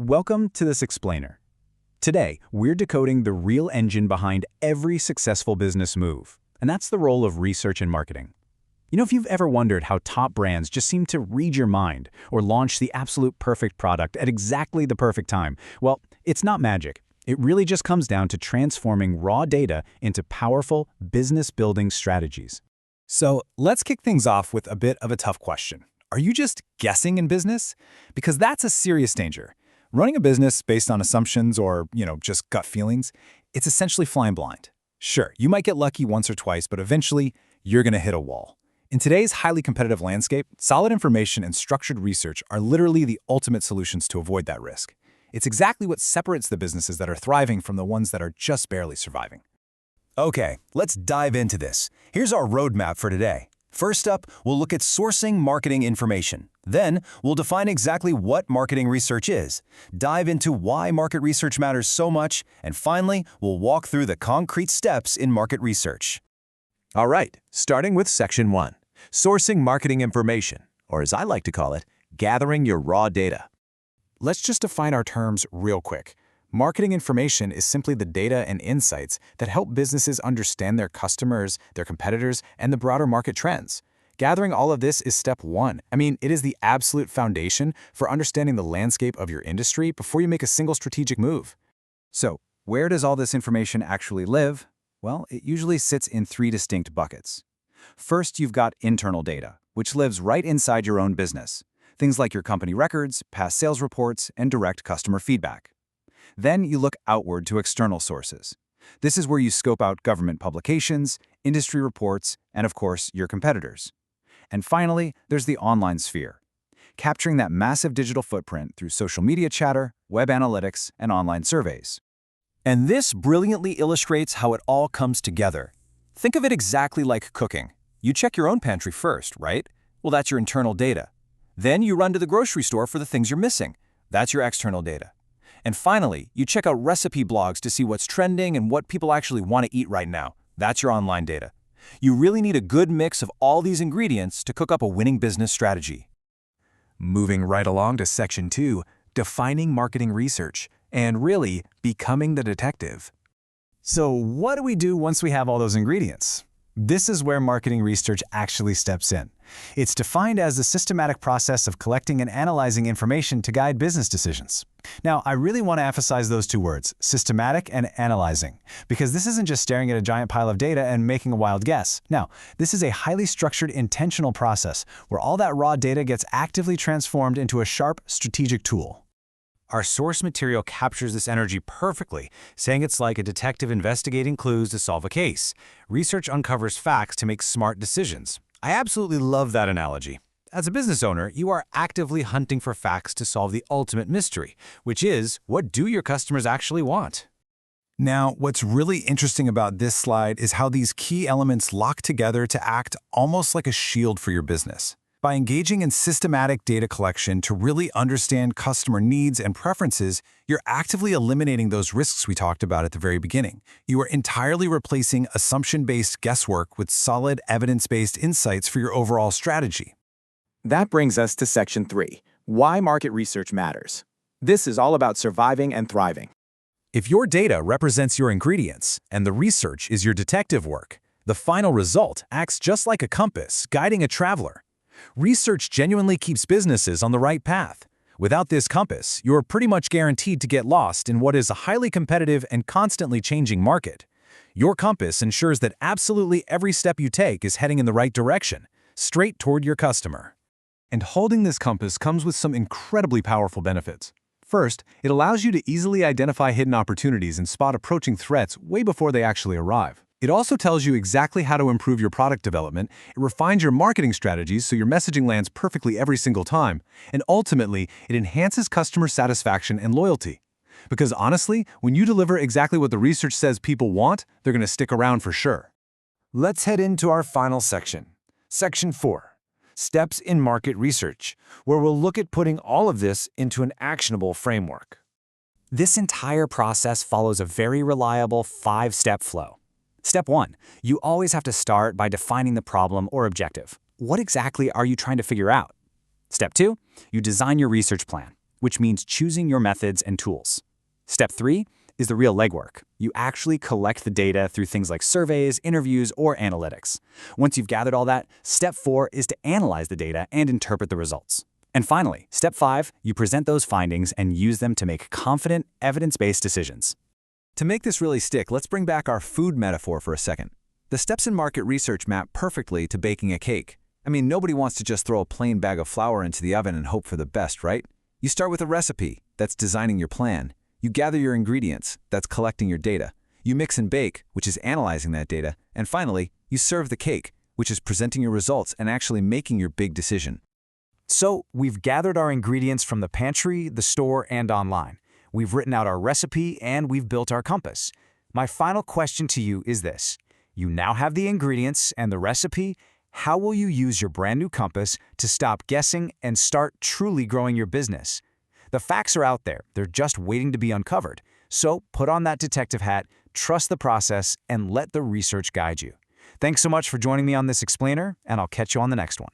Welcome to this explainer. Today, we're decoding the real engine behind every successful business move, and that's the role of research and marketing. If you've ever wondered how top brands just seem to read your mind or launch the absolute perfect product at exactly the perfect time, well, it's not magic. It really just comes down to transforming raw data into powerful business-building strategies. So let's kick things off with a bit of a tough question. Are you just guessing in business? Because that's a serious danger. Running a business based on assumptions or, just gut feelings, it's essentially flying blind. Sure, you might get lucky once or twice, but eventually, you're going to hit a wall. In today's highly competitive landscape, solid information and structured research are literally the ultimate solutions to avoid that risk. It's exactly what separates the businesses that are thriving from the ones that are just barely surviving. Okay, let's dive into this. Here's our roadmap for today. First up, we'll look at sourcing marketing information. Then, we'll define exactly what marketing research is, dive into why market research matters so much, and finally, we'll walk through the concrete steps in market research. All right, starting with Section 1, sourcing marketing information, or as I like to call it, gathering your raw data. Let's just define our terms real quick. Marketing information is simply the data and insights that help businesses understand their customers, their competitors, and the broader market trends. Gathering all of this is step one. It is the absolute foundation for understanding the landscape of your industry before you make a single strategic move. So, where does all this information actually live? Well, it usually sits in three distinct buckets. First, you've got internal data, which lives right inside your own business. Things like your company records, past sales reports, and direct customer feedback. Then you look outward to external sources. This is where you scope out government publications, industry reports, and of course, your competitors. And finally, there's the online sphere, capturing that massive digital footprint through social media chatter, web analytics, and online surveys. And this brilliantly illustrates how it all comes together. Think of it exactly like cooking. You check your own pantry first, right? Well, that's your internal data. Then you run to the grocery store for the things you're missing. That's your external data. And finally, you check out recipe blogs to see what's trending and what people actually want to eat right now. That's your online data. You really need a good mix of all these ingredients to cook up a winning business strategy. Moving right along to Section 2, defining marketing research, and really becoming the detective. So what do we do once we have all those ingredients? This is where marketing research actually steps in. It's defined as the systematic process of collecting and analyzing information to guide business decisions. Now, I really want to emphasize those two words, systematic and analyzing, because this isn't just staring at a giant pile of data and making a wild guess. No, this is a highly structured, intentional process where all that raw data gets actively transformed into a sharp, strategic tool. Our source material captures this energy perfectly, saying it's like a detective investigating clues to solve a case. Research uncovers facts to make smart decisions. I absolutely love that analogy. As a business owner, you are actively hunting for facts to solve the ultimate mystery, which is, what do your customers actually want? Now, what's really interesting about this slide is how these key elements lock together to act almost like a shield for your business. By engaging in systematic data collection to really understand customer needs and preferences, you're actively eliminating those risks we talked about at the very beginning. You are entirely replacing assumption-based guesswork with solid evidence-based insights for your overall strategy. That brings us to Section 3, why market research matters. This is all about surviving and thriving. If your data represents your ingredients and the research is your detective work, the final result acts just like a compass guiding a traveler. Research genuinely keeps businesses on the right path. Without this compass, you're pretty much guaranteed to get lost in what is a highly competitive and constantly changing market. Your compass ensures that absolutely every step you take is heading in the right direction, straight toward your customer. And holding this compass comes with some incredibly powerful benefits. First, it allows you to easily identify hidden opportunities and spot approaching threats way before they actually arrive. It also tells you exactly how to improve your product development, it refines your marketing strategies so your messaging lands perfectly every single time, and ultimately, it enhances customer satisfaction and loyalty. Because honestly, when you deliver exactly what the research says people want, they're going to stick around for sure. Let's head into our final section, Section 4, Steps in Market Research, where we'll look at putting all of this into an actionable framework. This entire process follows a very reliable 5-step flow. Step 1, you always have to start by defining the problem or objective. What exactly are you trying to figure out? Step 2, you design your research plan. which means choosing your methods and tools. Step 3 is the real legwork. You actually collect the data through things like surveys, interviews, or analytics. Once you've gathered all that, step 4 is to analyze the data and interpret the results. And finally, step 5, you present those findings and use them to make confident, evidence-based decisions. To make this really stick, let's bring back our food metaphor for a second. The steps in market research map perfectly to baking a cake. I mean, nobody wants to just throw a plain bag of flour into the oven and hope for the best, right? You start with a recipe, that's designing your plan. You gather your ingredients, that's collecting your data. You mix and bake, which is analyzing that data. And finally, you serve the cake, which is presenting your results and actually making your big decision. So, we've gathered our ingredients from the pantry, the store, and online. We've written out our recipe, and we've built our compass. My final question to you is this. You now have the ingredients and the recipe. How will you use your brand new compass to stop guessing and start truly growing your business? The facts are out there. They're just waiting to be uncovered. So put on that detective hat, trust the process, and let the research guide you. Thanks so much for joining me on this explainer, and I'll catch you on the next one.